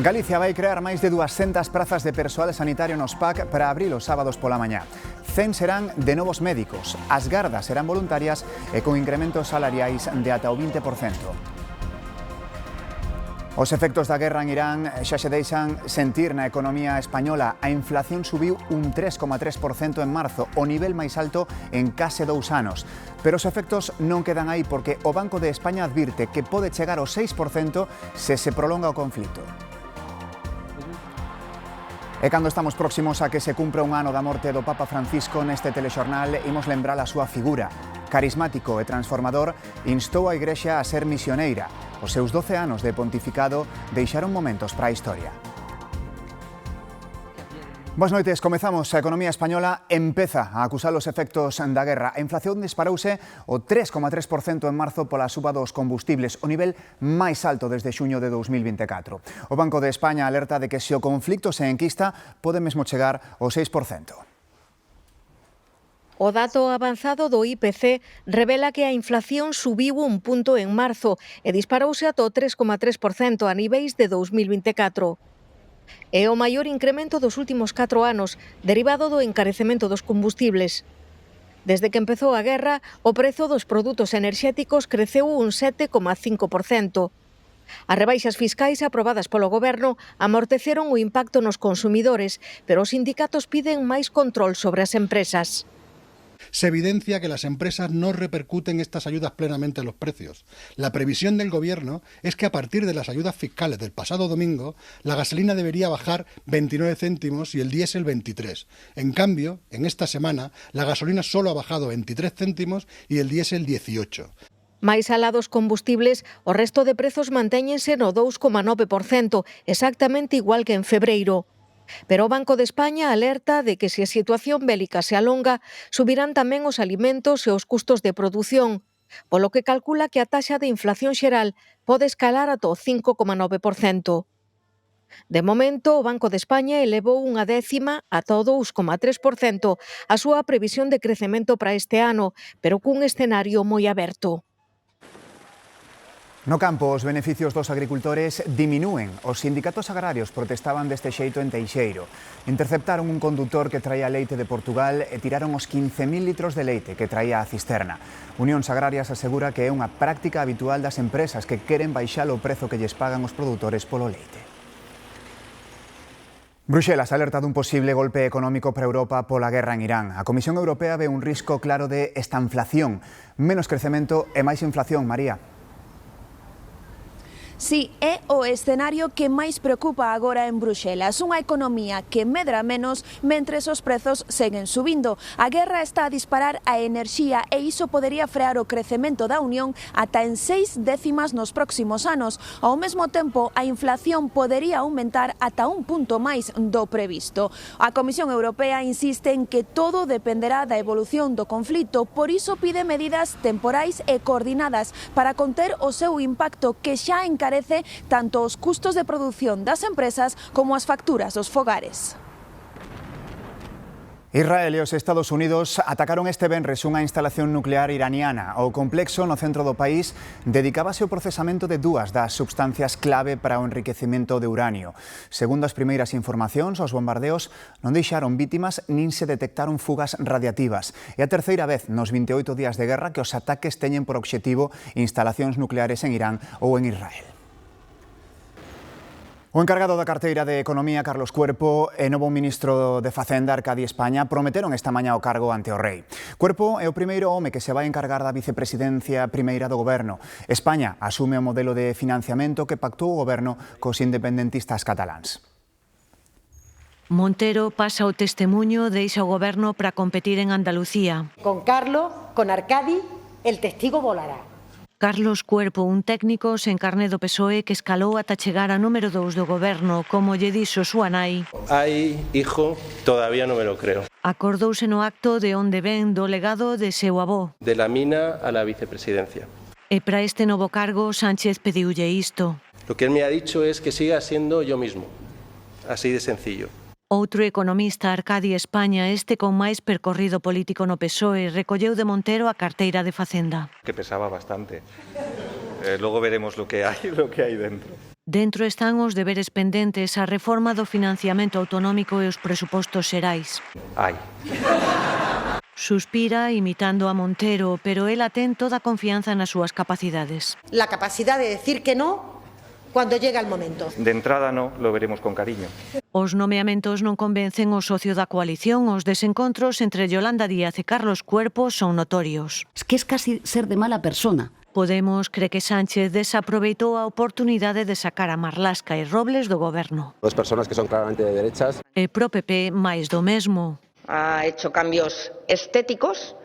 Galicia vai crear máis de 200 prazas de persoal sanitario nos PAC para abrir os sábados pola mañá. 100 serán de novos médicos, as gardas serán voluntarias e con incrementos salariais de ata o 20%. Os efectos da guerra en Irán xa se deixan sentir na economía española. A inflación subiu un 3,3% en marzo, o nivel máis alto en case 2 anos. Pero os efectos non quedan aí porque o Banco de España advirte que pode chegar ao 6% se se prolonga o conflito. E cando estamos próximos a que se cumpra un ano da morte do Papa Francisco, neste telexornal imos lembrar a súa figura. Carismático e transformador, instou a Igrexa a ser misioneira. Os seus 12 anos de pontificado deixaron momentos para a historia. Boas noites, comezamos. A economía española empeza a acusar os efectos da guerra. A inflación disparouse o 3,3% en marzo pola suba dos combustibles, o nivel máis alto desde xuño de 2024. O Banco de España alerta de que se o conflicto se enquista, pode mesmo chegar ao 6%. O dato avanzado do IPC revela que a inflación subiu un punto en marzo e disparouse ata o 3,3% a niveis de 2024. É o maior incremento dos últimos 4 anos, derivado do encarecemento dos combustibles. Desde que empezou a guerra, o prezo dos produtos enerxéticos creceu un 7,5%. As rebaixas fiscais aprobadas polo Goberno amorteceron o impacto nos consumidores, pero os sindicatos piden máis control sobre as empresas. Se evidencia que las empresas no repercuten estas ayudas plenamente en los precios. La previsión del Gobierno es que a partir de las ayudas fiscales del pasado domingo, la gasolina debería bajar 29 céntimos y el diésel 23. En cambio, en esta semana, la gasolina solo ha bajado 23 céntimos y el diésel 18. Máis alá dos combustibles, o resto de prezos mantéñense no 2,9%, exactamente igual que en febreiro. Pero o Banco de España alerta de que se a situación bélica se alonga, subirán tamén os alimentos e os custos de produción, polo que calcula que a taxa de inflación xeral pode escalar ata o 5,9%. De momento, o Banco de España elevou unha décima ata o 2,3% a súa previsión de crecemento para este ano, pero cun escenario moi aberto. No campo, os beneficios dos agricultores diminúen. Os sindicatos agrarios protestaban deste xeito en Teixeiro. Interceptaron un condutor que traía leite de Portugal e tiraron os 15.000 litros de leite que traía a cisterna. Unións Agrarias asegura que é unha práctica habitual das empresas que queren baixar o prezo que lles pagan os produtores polo leite. Bruxelas alerta dun posible golpe económico para Europa pola guerra en Irán. A Comisión Europea ve un risco claro de estanflación. Menos crecemento e máis inflación, María. Si, é o escenario que máis preocupa agora en Bruxelas, unha economía que medra menos mentres os prezos seguen subindo. A guerra está a disparar a enerxía e iso podería frear o crecemento da Unión ata en 6 décimas nos próximos anos. Ao mesmo tempo, a inflación podería aumentar ata un punto máis do previsto. A Comisión Europea insiste en que todo dependerá da evolución do conflito, por iso pide medidas temporais e coordinadas para conter o seu impacto que xa encarece tanto os custos de produción das empresas como as facturas dos fogares. Israel e os Estados Unidos atacaron este venres unha instalación nuclear iraniana. O complexo no centro do país dedicábase ao procesamento de dúas das substancias clave para o enriquecemento de uranio. Segundo as primeiras informacións, os bombardeos non deixaron vítimas nin se detectaron fugas radiativas. É a terceira vez nos 28 días de guerra que os ataques teñen por obxectivo instalacións nucleares en Irán ou en Israel. O encargado da carteira de Economía, Carlos Cuerpo, e novo ministro de Facenda, Arcadi España, prometeron esta mañá o cargo ante o rei. Cuerpo é o primeiro home que se vai encargar da vicepresidencia primeira do goberno. España asume o modelo de financiamento que pactou o goberno cos independentistas cataláns. Montero pasa o testemuño, deixa o goberno para competir en Andalucía. Con Carlos, con Arcadi, el testigo volará. Carlos Cuerpo, un técnico sen carné do PSOE que escalou ata chegar a número 2 do goberno, como lle dixo súa nai. Ai, hijo, todavía non me lo creo. Acordouse no acto de onde ven do legado de seu avó. De la mina a la vicepresidencia. E para este novo cargo, Sánchez pediulle isto. Lo que él me ha dicho es que siga siendo yo mismo. Así de sencillo. Outro economista, Arcadi España, este con máis percorrido político no PSOE, recolleu de Montero a carteira de Facenda. Que pesaba bastante. Luego veremos lo que hay dentro. Dentro están os deberes pendentes, a reforma do financiamento autonómico e os presupostos xerais. Ay. Suspira imitando a Montero, pero ela ten toda a confianza nas súas capacidades. La capacidad de decir que no cuando llega el momento. De entrada no, lo veremos con cariño. Os nomeamentos non convencen o socio da coalición, os desencontros entre Yolanda Díaz e Carlos Cuerpo son notorios. Es que es casi ser de mala persona. Podemos cree que Sánchez desaproveitou a oportunidade de sacar a Marlaska e Robles do goberno. Dos personas que son claramente de derechas. E pro PP máis do mesmo. Ha hecho cambios estéticos,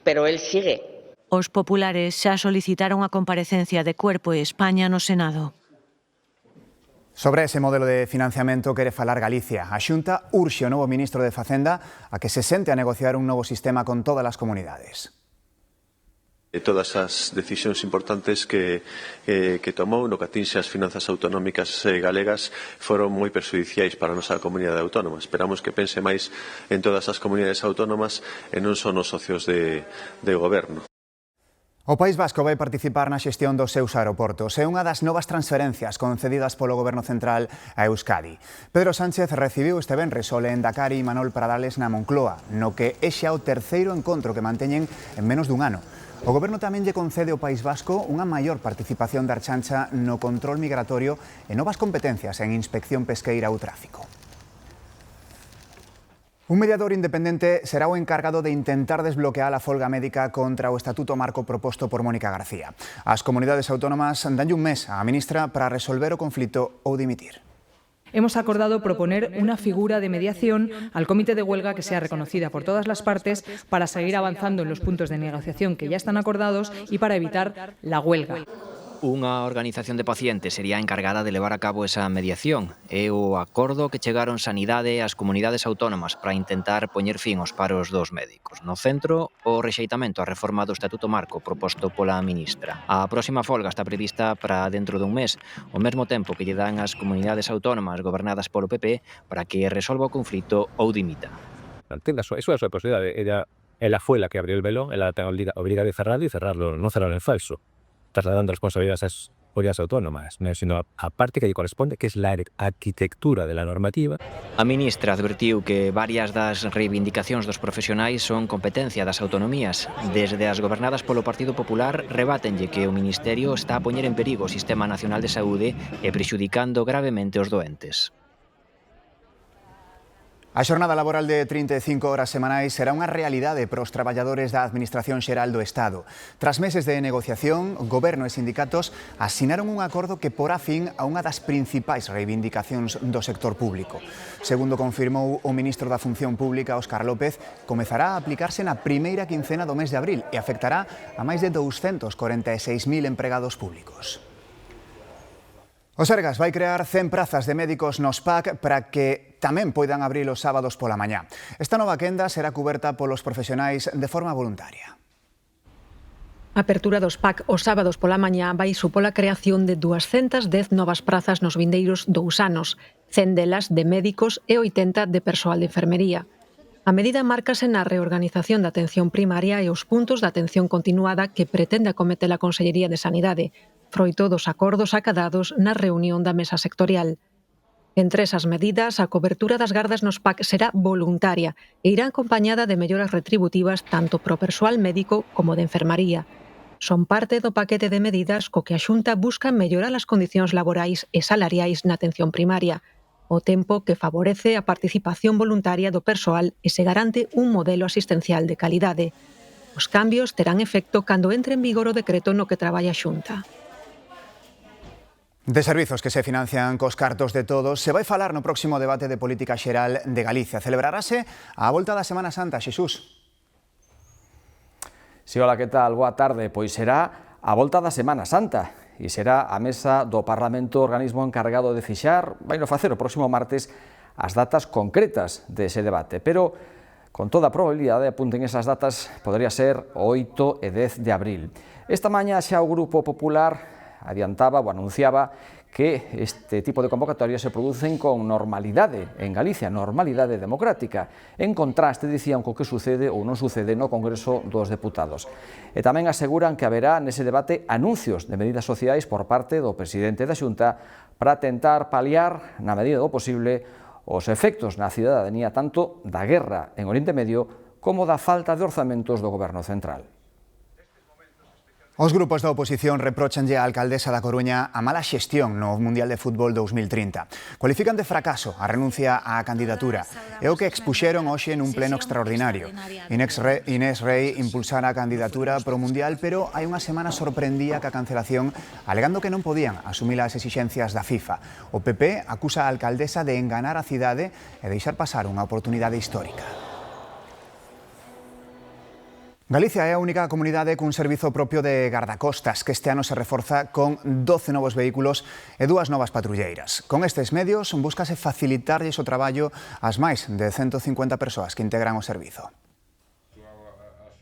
pero él sigue. Os populares xa solicitaron a comparecencia de Cuerpo e España no Senado. Sobre ese modelo de financiamento quere falar Galicia. A Xunta urxe o novo ministro de Facenda a que se sente a negociar un novo sistema con todas as comunidades. Todas as decisións importantes que tomou no que atinxe as finanzas autonómicas galegas foron moi perxudiciais para a nosa comunidade autónoma. Esperamos que pense máis en todas as comunidades autónomas e non son os socios de goberno. O País Vasco vai participar na xestión dos seus aeroportos. É unha das novas transferencias concedidas polo Goberno Central a Euskadi. Pedro Sánchez recibiu este venres o Lehendakari Imanol Pradales na Moncloa, no que é xa o terceiro encontro que manteñen en menos dun ano. O Goberno tamén lle concede ao País Vasco unha maior participación da Ertzaintza no control migratorio e novas competencias en inspección pesqueira ou tráfico. Un mediador independente será o encargado de intentar desbloquear a folga médica contra o Estatuto Marco proposto por Mónica García. As comunidades autónomas danlle un mes á ministra para resolver o conflito ou dimitir. Hemos acordado proponer una figura de mediación al comité de huelga que sea reconocida por todas las partes para seguir avanzando en los puntos de negociación que ya están acordados y para evitar la huelga. Unha organización de pacientes sería encargada de levar a cabo esa mediación. É o acordo que chegaron Sanidade e as comunidades autónomas para intentar poñer fin aos paros dos médicos. No centro, o rexeitamento á reforma do Estatuto Marco proposto pola ministra. A próxima folga está prevista para dentro dun mes, ao mesmo tempo que lle dan as comunidades autónomas gobernadas polo PP para que resolva o conflito ou dimita. Eso é a súa posibilidade. Ela foi a que abriu el velón, ela ten obriga de cerrarlo e cerrarlo, non cerrarlo en falso, trasladando responsabilidades ás comunidades autónomas, sino a parte que lle corresponde, que é a arquitectura de la normativa. A ministra advertiu que varias das reivindicacións dos profesionais son competencia das autonomías. Desde as gobernadas polo Partido Popular rebatenlle que o Ministerio está a poñer en perigo o Sistema Nacional de Saúde e prexudicando gravemente os doentes. A xornada laboral de 35 horas semanais será unha realidade para os traballadores da Administración Xeral do Estado. Tras meses de negociación, Goberno e sindicatos asinaron un acordo que porá fin a unha das principais reivindicacións do sector público. Segundo confirmou o ministro da Función Pública, Óscar López, comezará a aplicarse na primeira quincena do mes de abril e afectará a máis de 246.000 empregados públicos. O Sergas vai crear 100 prazas de médicos nos PAC para que tamén poidan abrir os sábados pola mañá. Esta nova quenda será cuberta polos profesionais de forma voluntaria. A apertura dos PAC os sábados pola mañá vai supor a creación de 210 novas prazas nos vindeiros 2 anos, 100 delas de médicos e 80 de persoal de enfermería. A medida márcase na reorganización da atención primaria e os puntos de atención continuada que pretende acometer a Consellería de Sanidade, froito dos acordos acadados na reunión da mesa sectorial. Entre esas medidas, a cobertura das gardas nos PAC será voluntaria e irá acompañada de melloras retributivas tanto pro persoal médico como de enfermaría. Son parte do paquete de medidas co que a Xunta busca mellorar as condicións laborais e salariais na atención primaria, o tempo que favorece a participación voluntaria do persoal e se garante un modelo asistencial de calidade. Os cambios terán efecto cando entre en vigor o decreto no que traballa a Xunta. De servizos que se financian cos cartos de todos, se vai falar no próximo debate de política xeral de Galicia. Celebrarase a volta da Semana Santa, Xesús. Si, hola, que tal? Boa tarde. Pois será a volta da Semana Santa e será a mesa do Parlamento, organismo encargado de fixar, vai no facer o próximo martes, as datas concretas dese debate. Pero, con toda a probabilidade, apunten esas datas, podría ser o 8 e 10 de abril. Esta mañá xa o Grupo Popular adiantaba ou anunciaba que este tipo de convocatorias se producen con normalidade en Galicia, normalidade democrática, en contraste, dicían, co que sucede ou non sucede no Congreso dos Deputados. E tamén aseguran que haberá nese debate anuncios de medidas sociais por parte do presidente da Xunta para tentar paliar, na medida do posible, os efectos na cidadanía tanto da guerra en Oriente Medio como da falta de orzamentos do Goberno central. Os grupos da oposición reprochanlle á alcaldesa da Coruña a mala xestión no Mundial de Fútbol 2030. Cualifican de fracaso a renuncia á candidatura. É o que expuxeron hoxe nun pleno extraordinario. Inés Rei impulsara a candidatura pro Mundial, pero hai unha semana sorprendía ca cancelación, alegando que non podían asumir as exixencias da FIFA. O PP acusa a alcaldesa de enganar a cidade e deixar pasar unha oportunidade histórica. Galicia é a única comunidade cun servizo propio de gardacostas que este ano se reforza con 12 novos vehículos e 2 novas patrulleiras. Con estes medios búscase facilitarlles o traballo ás máis de 150 persoas que integran o servizo.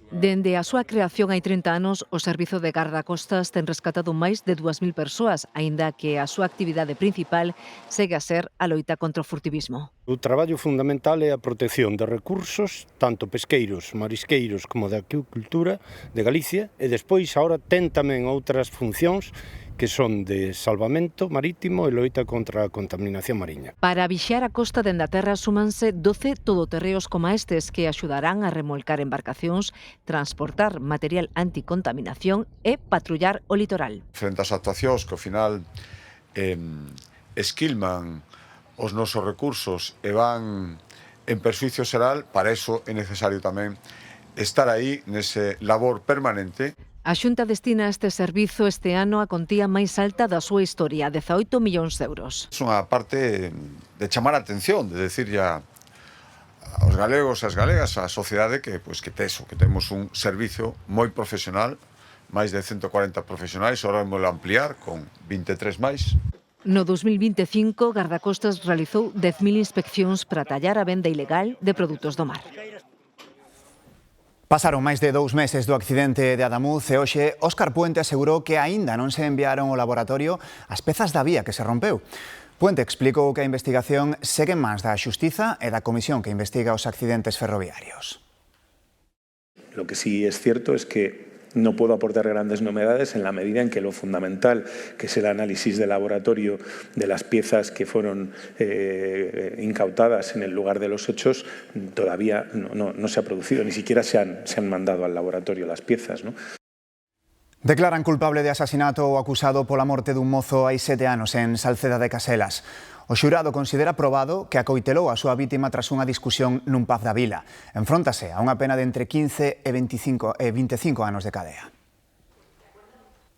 Dende a súa creación hai 30 anos, o Servizo de Gardacostas ten rescatado máis de 2.000 persoas, aínda que a súa actividade principal segue a ser a loita contra o furtivismo. O traballo fundamental é a protección de recursos, tanto pesqueiros, marisqueiros como de acuicultura de Galicia, e despois agora ten tamén outras funcións que son de salvamento marítimo e loita contra a contaminación mariña. Para vixiar a costa dende a terra súmanse 12 todoterreos como estes que axudarán a remolcar embarcacións, transportar material anticontaminación e patrullar o litoral. Frente ás actuacións que ao final esquilman os nosos recursos e van en perxuicio xeral, para iso é necesario tamén estar aí nese labor permanente. A Xunta destina a este servizo este ano a contía máis alta da súa historia, 18 millóns de euros. É unha parte de chamar a atención, de decir ya aos galegos e as galegas, a sociedade que temos un servizo moi profesional, máis de 140 profesionais, ahora vamos a ampliar con 23 máis. No 2025, Gardacostas realizou 10.000 inspeccións para tallar a venda ilegal de produtos do mar. Pasaron máis de 2 meses do accidente de Adamuz e hoxe Óscar Puente asegurou que aínda non se enviaron ao laboratorio as pezas da vía que se rompeu. Puente explicou que a investigación segue en mans da Xustiza e da Comisión que investiga os accidentes ferroviarios. Lo que sí es cierto es que no puedo aportar grandes novedades en la medida en que lo fundamental, que es el análisis de laboratorio de las piezas que fueron incautadas en el lugar de los hechos, todavía no se ha producido, ni siquiera se han mandado al laboratorio las piezas, ¿no? Declaran culpable de asasinato o acusado pola morte dun mozo hai 7 anos en Salceda de Caselas. O xurado considera probado que acoitelou a súa vítima tras unha discusión nun pub da vila. Enfróntase a unha pena de entre 15 e 25 anos de cadea.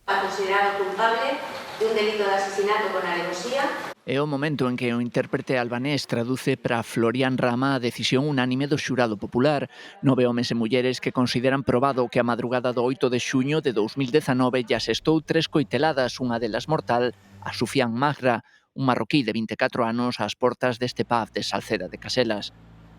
Considerado culpable de un delito de asesinato con alevosía. É o momento en que o intérprete albanés traduce para Florian Rama a decisión unánime do xurado popular. 9 homes e mulleres que consideran probado que a madrugada do 8 de xuño de 2019 lle asestou 3 coiteladas, unha delas mortal, a Sufian Magra, un marroquí de 24 anos ás portas deste pub de Salceda de Caselas.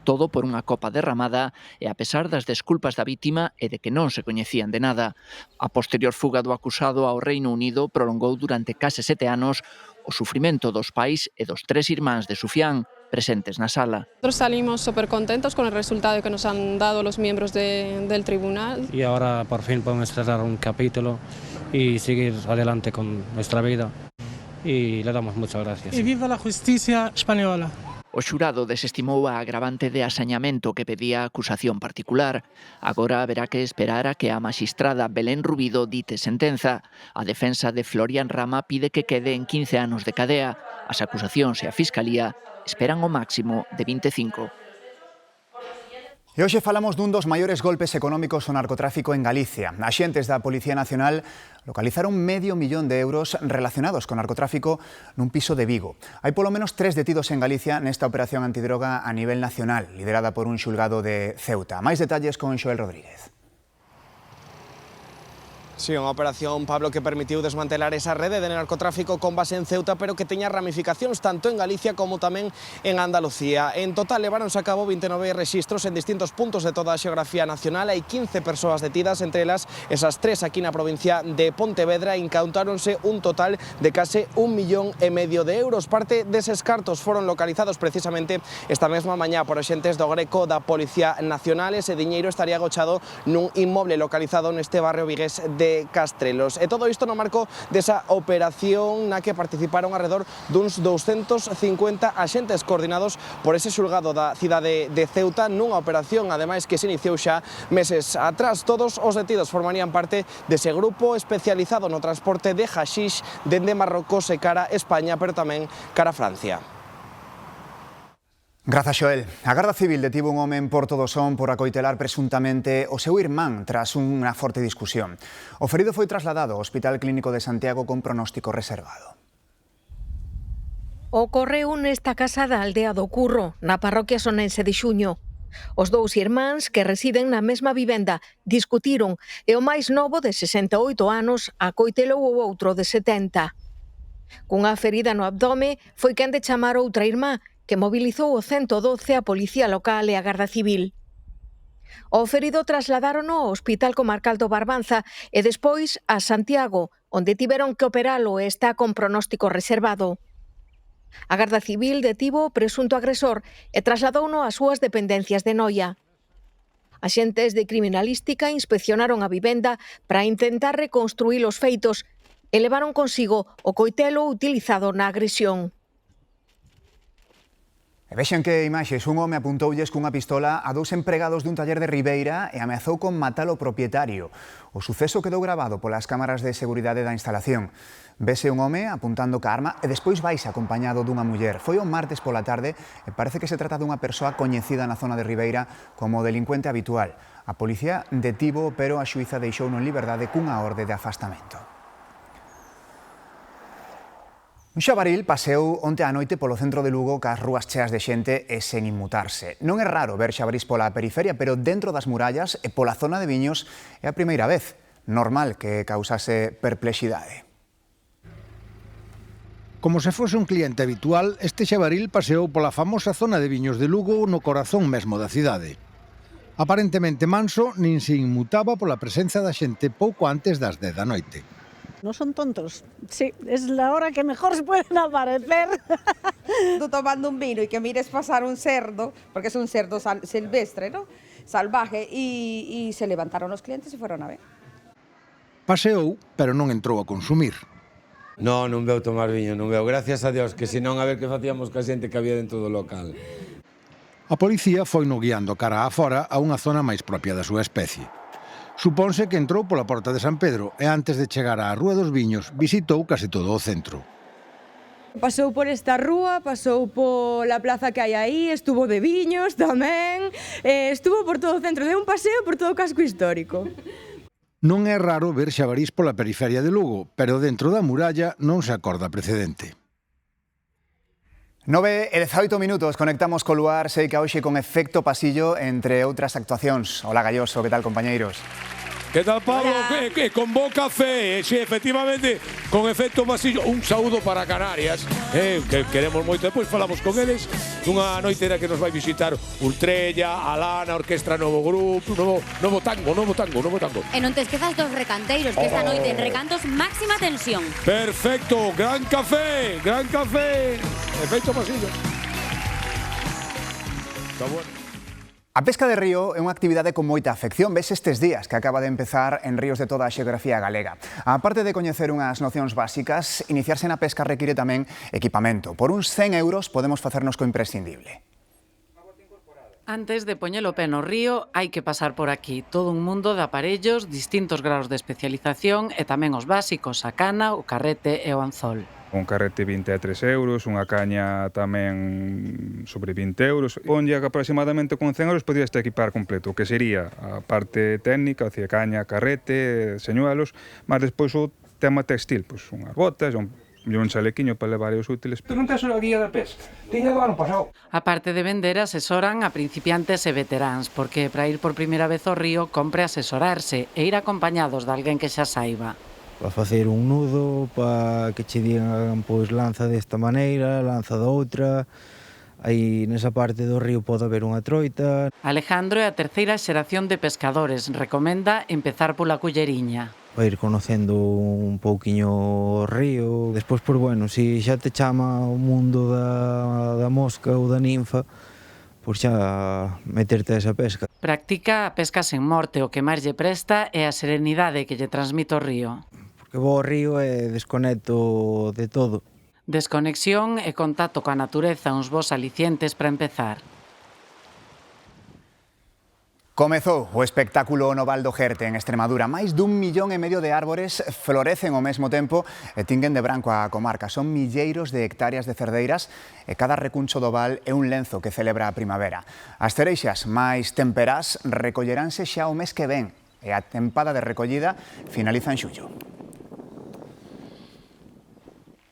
Todo por unha copa derramada e a pesar das desculpas da vítima e de que non se coñecían de nada. A posterior fuga do acusado ao Reino Unido prolongou durante case 7 anos o sufrimento dos pais e dos 3 irmáns de Sufian presentes na sala. Nosotros salimos súper contentos con el resultado que nos han dado los miembros del tribunal. Y ahora por fin podemos cerrar un capítulo y seguir adelante con nuestra vida. Y le damos muchas gracias. Y viva la justicia española. O xurado desestimou a agravante de asañamento que pedía a acusación particular. Agora haberá que esperar a que a magistrada Belén Rubido dite sentenza. A defensa de Florian Rama pide que quede en 15 anos de cadea. As acusacións e a Fiscalía esperan o máximo de 25. E hoxe falamos dun dos maiores golpes económicos ao narcotráfico en Galicia. Axentes da Policía Nacional localizaron €500.000 relacionados con narcotráfico nun piso de Vigo. Hai polo menos 3 detidos en Galicia nesta operación antidroga a nivel nacional, liderada por un xulgado de Ceuta. Máis detalles con Xoel Rodríguez. Sí, unha operación, Pablo, que permitiu desmantelar esa rede de narcotráfico con base en Ceuta, pero que teña ramificacións tanto en Galicia como tamén en Andalucía. En total, leváronse a cabo 29 rexistros en distintos puntos de toda a xeografía nacional. Hai 15 persoas detidas, entre elas esas 3 aquí na provincia de Pontevedra. Incautáronse un total de case 1,5 millón de euros. Parte deses cartos foron localizados precisamente esta mesma mañá por axentes do Greco da Policía Nacional. Ese diñeiro estaría agochado nun inmoble localizado neste barrio vigués de Castrelos. E todo isto no marco desa operación na que participaron alrededor duns 250 axentes coordinados por ese xulgado da cidade de Ceuta, nunha operación, ademais, que se iniciou xa meses atrás. Todos os detidos formarían parte dese grupo especializado no transporte de haxish dende Marrocos e cara a España, pero tamén cara a Francia. Grazas, Xoel. A Garda Civil detivo un home en Porto do Son por acoitelar presuntamente o seu irmán tras unha forte discusión. O ferido foi trasladado ao Hospital Clínico de Santiago con pronóstico reservado. Ocorreu nesta casa da aldea do Curro, na parroquia sonense de Xuño. Os dous irmáns que residen na mesma vivenda discutiron e o máis novo de 68 anos acoitelou o outro de 70. Cunha ferida no abdome foi quen de chamar outra irmá, que mobilizou o 112, a Policía Local e a Garda Civil. O ferido trasladárono ao Hospital Comarcal do Barbanza e despois a Santiago, onde tiveron que operalo e está con pronóstico reservado. A Garda Civil detivo o presunto agresor e trasladouno ás súas dependencias de Noia. Axentes de criminalística inspeccionaron a vivenda para intentar reconstruir os feitos e levaron consigo o coitelo utilizado na agresión. E vexen que imaxes, un home apuntoulles cunha pistola a dous empregados dun taller de Ribeira e ameazou con matar o propietario. O suceso quedou grabado polas cámaras de seguridade da instalación. Vese un home apuntando ca arma e despois vais acompañado dunha muller. Foi o martes pola tarde e parece que se trata dunha persoa coñecida na zona de Ribeira como delincuente habitual. A policía detivo, pero a xuíza deixouno en liberdade cunha orde de afastamento. Un xabaril paseou onte á noite polo centro de Lugo cas rúas cheas de xente e sen inmutarse. Non é raro ver xabarís pola periferia, pero dentro das murallas e pola zona de Viños é a primeira vez. Normal que causase perplexidade. Como se fose un cliente habitual, este xabaril paseou pola famosa zona de Viños de Lugo no corazón mesmo da cidade. Aparentemente manso, nin se inmutaba pola presenza da xente pouco antes das 10 da noite. No son tontos, sí, es la hora que mejor se pueden aparecer. Tú tomando un vino y que mires pasar un cerdo, porque es un cerdo silvestre, ¿no? Salvaje, y se levantaron los clientes y fueron a ver. Paseou, pero non entrou a consumir. Non veu tomar viño, non veu, gracias a Dios, que senón a ver que facíamos ca xente que había dentro do local. A policía foi no guiando cara a fora a unha zona máis propia da súa especie. Supónse que entrou pola porta de San Pedro e antes de chegar á Rúa dos Viños visitou case todo o centro. Pasou por esta rúa, pasou pola plaza que hai aí, estuvo de Viños tamén, estuvo por todo o centro, deu un paseo por todo o casco histórico. Non é raro ver xabarís pola periferia de Lugo, pero dentro da muralla non se acorda precedente. 9:18 minutos, conectamos co luar, sei que hoxe con efecto pasillo, entre outras actuacións. Hola Galloso, que tal, compañeiros? Que tal, Pablo? Que con bo café, sí, efectivamente, con efecto pasillo. Un saúdo para Canarias, que queremos moito. Depois falamos con eles dunha noite na que nos vai visitar Ultrella, Alana, Orquestra Novo Grupo, Novo Tango. E non te esquezas dos recanteiros, que esta noite en recantos máxima tensión. Perfecto, gran café, efecto pasillo. Está bueno. A pesca de río é unha actividade con moita afección. Ves estes días que acaba de empezar en ríos de toda a xeografía galega. A parte de coñecer unhas nocións básicas, iniciarse na pesca require tamén equipamento. Por uns 100 euros podemos facernos co imprescindible. Antes de poñer o pé no río, hai que pasar por aquí. Todo un mundo de aparellos, distintos graus de especialización e tamén os básicos, a cana, o carrete e o anzol. Un carrete 23 euros, unha caña tamén sobre 20 euros. Onde aproximadamente con 100 euros podrías equipar completo, que sería a parte técnica, caña, carrete, señuelos, mas despois o tema textil, pois unhas botas, un chalequiño para levar os útiles. Tú non tes a guía da pesca? Tiña do ano pasado. A parte de vender, asesoran a principiantes e veteráns, porque para ir por primeira vez ao río compre asesorarse e ir acompañados de alguén que xa saiba. Para facer un nudo, para que che digan, pois, lanza desta maneira, lanza da outra. Aí nesa parte do río pode haber unha troita. Alejandro é a terceira xeración de pescadores. Recomenda empezar pola culleriña. Para ir conocendo un pouquiño o río. Despois, pois, bueno, se xa te chama o mundo da mosca ou da ninfa, pois xa meterte a esa pesca. Practica a pesca sen morte, o que máis lle presta é a serenidade que lle transmite o río. Porque vou ao río e desconecto de todo. Desconexión e contacto coa natureza, uns bons alicientes para empezar. Comezou o espectáculo no Val do Jerte, en Extremadura. Máis dun 1,5 millón de árbores florecen ao mesmo tempo e tinguen de branco a comarca. Son milleiros de hectáreas de cerdeiras e cada recuncho do val é un lenzo que celebra a primavera. As cereixas máis temperás recolleranse xa o mes que ven e a tempada de recollida finaliza en xullo.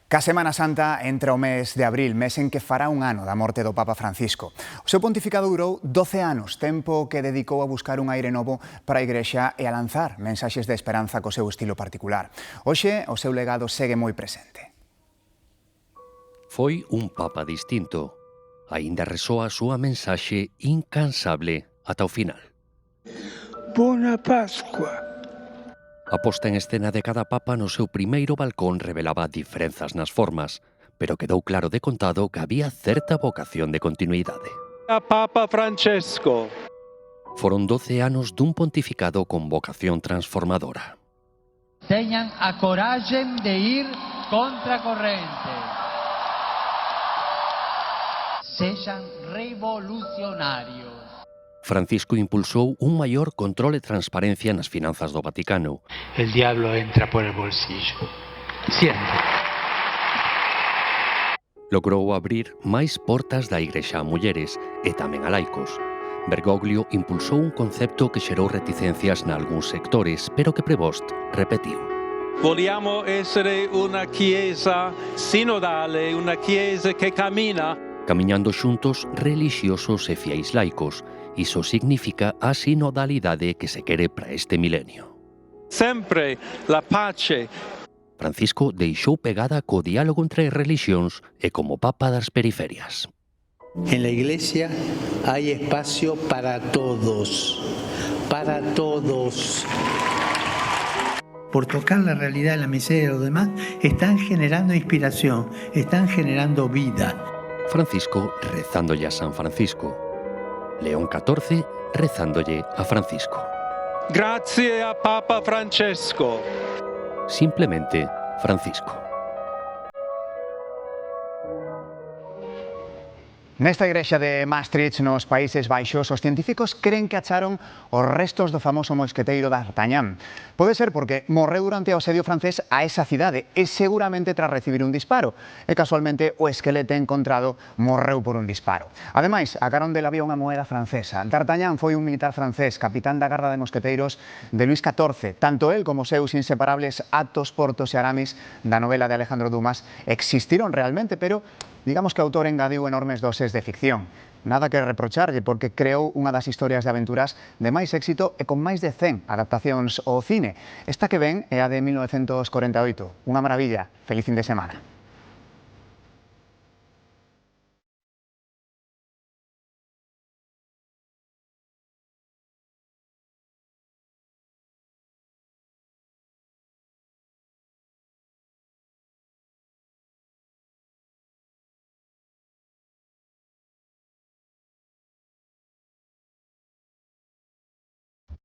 Ca Semana Santa entra o mes de abril, mes en que fará un ano da morte do Papa Francisco. O seu pontificado durou 12 anos, tempo que dedicou a buscar un aire novo para a Igrexa e a lanzar mensaxes de esperanza co seu estilo particular. Hoxe, o seu legado segue moi presente. Foi un Papa distinto. Aínda resoa a súa mensaxe incansable ata o final. Bona Pascua. A posta en escena de cada papa no seu primeiro balcón revelaba diferenzas nas formas, pero quedou claro de contado que había certa vocación de continuidade. A Papa Francesco. Foron 12 anos dun pontificado con vocación transformadora. Teñan a coraxe de ir contra corrente. Sexan revolucionarios. Francisco impulsou un maior control e transparencia nas finanzas do Vaticano. El diablo entra por el bolsillo. Siempre. Logrou abrir máis portas da Igrexa a mulleres e tamén a laicos. Bergoglio impulsou un concepto que xerou reticencias nalgúns sectores, pero que Prevost repetiu. Vogliamo essere una chiesa sinodale, una chiesa che cammina. Camiñando xuntos relixiosos e fiéis laicos. Iso significa a sinodalidade que se quere para este milenio. Sempre la pace. Francisco deixou pegada co diálogo entre religións e como papa das periferias. En la iglesia hay espacio para todos. Para todos. Por tocar la realidad de la miseria de los demás, están generando inspiración, están generando vida. Francisco rezándolle a San Francisco. León XIV rezándolle a Francisco. Grazie a Papa Francesco. Simplemente Francisco. Nesta igrexa de Maastricht, nos Países Baixos, os científicos creen que acharon os restos do famoso mosqueteiro d'Artagnan. Pode ser porque morreu durante o asedio francés a esa cidade e seguramente tras recibir un disparo. E casualmente o esqueleto encontrado morreu por un disparo. Ademais, a carón del había unha moeda francesa. D'Artagnan foi un militar francés, capitán da garda de mosqueteiros de Luís XIV. Tanto el como os seus inseparables Athos, Porthos e Aramis da novela de Alejandro Dumas existiron realmente, pero digamos que o autor engadiu enormes doses de ficción. Nada que reprocharlle porque creou unha das historias de aventuras de máis éxito e con máis de 100 adaptacións ao cine. Esta que ven é a de 1948. Unha maravilla. Feliz fin de semana.